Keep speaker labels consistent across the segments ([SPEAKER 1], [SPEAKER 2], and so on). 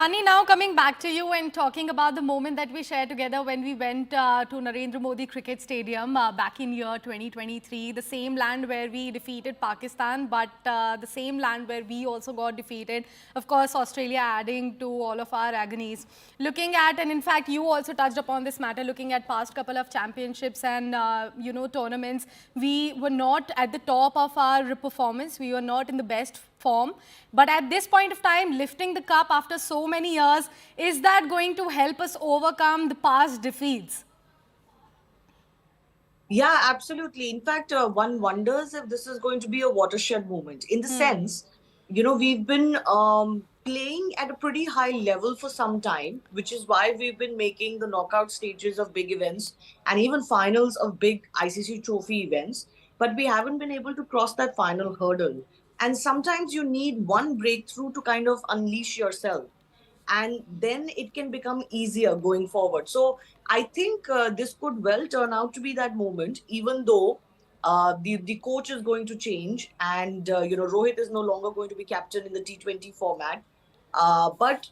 [SPEAKER 1] Annie, now coming back to you and talking about the moment that we shared together when we went to Narendra Modi Cricket Stadium back in year 2023, the same land where we defeated Pakistan, but the same land where we also got defeated. Of course, Australia adding to all of our agonies. Looking at, and in fact, you also touched upon this matter, looking at past couple of championships and, tournaments, we were not at the top of our performance. We were not in the best form. But at this point of time, lifting the cup after so many years, is that going to help us overcome the past defeats?
[SPEAKER 2] Yeah, absolutely. In fact, one wonders if this is going to be a watershed moment in the sense, we've been playing at a pretty high level for some time, which is why we've been making the knockout stages of big events and even finals of big ICC trophy events. But we haven't been able to cross that final hurdle. And sometimes you need one breakthrough to kind of unleash yourself, and then it can become easier going forward. So I think this could well turn out to be that moment, even though the coach is going to change, and Rohit is no longer going to be captain in the T20 format. But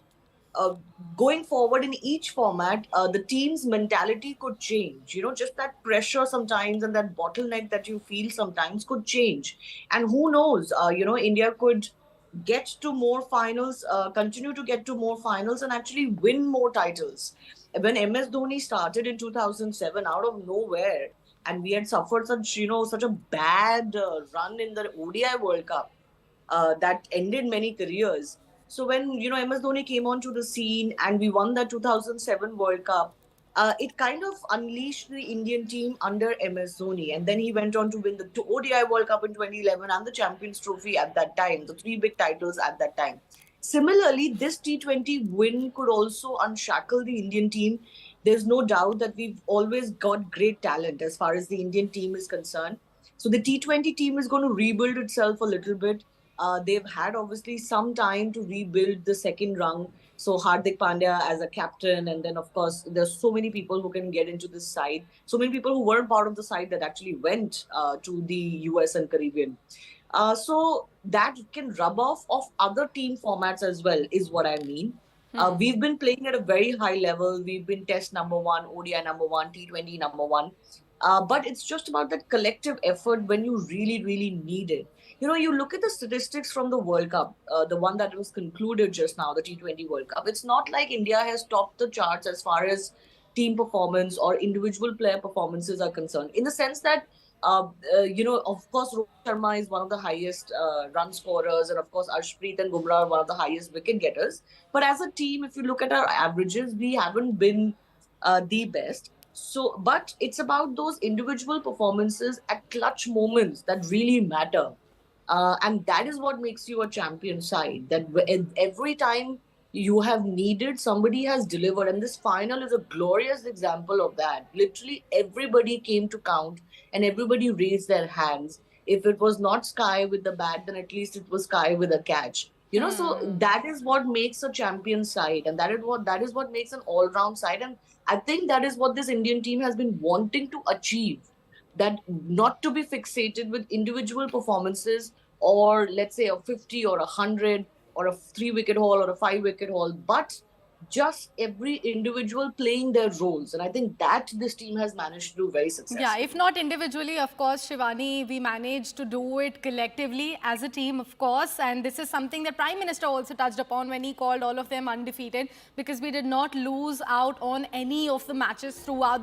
[SPEAKER 2] uh, going forward in each format, the team's mentality could change. Just that pressure sometimes and that bottleneck that you feel sometimes could change. And who knows, India could get to more finals, continue to get to more finals, and actually win more titles. When MS Dhoni started in 2007 out of nowhere, and we had suffered such a bad run in the ODI World Cup that ended many careers. So when MS Dhoni came onto the scene and we won that 2007 World Cup, it kind of unleashed the Indian team under MS Dhoni, and then he went on to win the ODI World Cup in 2011 and the Champions Trophy at that time, the three big titles at that time. Similarly, this T20 win could also unshackle the Indian team. There's no doubt that we've always got great talent as far as the Indian team is concerned. So the T20 team is going to rebuild itself a little bit. They've had obviously some time to rebuild the second rung. So Hardik Pandya as a captain, and then of course there's so many people who can get into this side. So many people who weren't part of the side that actually went to the US and Caribbean. So that can rub off of other team formats as well, is what I mean. We've been playing at a very high level. We've been Test number one, ODI number one, T20 number one. But it's just about that collective effort when you really, really need it. You look at the statistics from the World Cup, the one that was concluded just now, the T20 World Cup. It's not like India has topped the charts as far as team performance or individual player performances are concerned, in the sense that of course, Rohit Sharma is one of the highest run scorers, and of course, Arshpreet and Bumrah are one of the highest wicket getters. But as a team, if you look at our averages, we haven't been the best. So, but it's about those individual performances at clutch moments that really matter. And that is what makes you a champion side. That every time you have needed, somebody has delivered. And this final is a glorious example of that. Literally, everybody came to count and everybody raised their hands. If it was not Sky with the bat, then at least it was Sky with a catch. So that is what makes a champion side, and that is what makes an all-round side. And I think that is what this Indian team has been wanting to achieve, that not to be fixated with individual performances, or let's say a 50 or 100 or a 3 wicket haul or a 5 wicket haul, but just every individual playing their roles. And I think that this team has managed to do very
[SPEAKER 1] Yeah, if
[SPEAKER 2] successfully.
[SPEAKER 1] not individually, of course, Shivani, we managed to do it collectively as a team, of course. And this is something that Prime Minister also touched upon when he called all of them undefeated, because we did not lose out on any of the matches throughout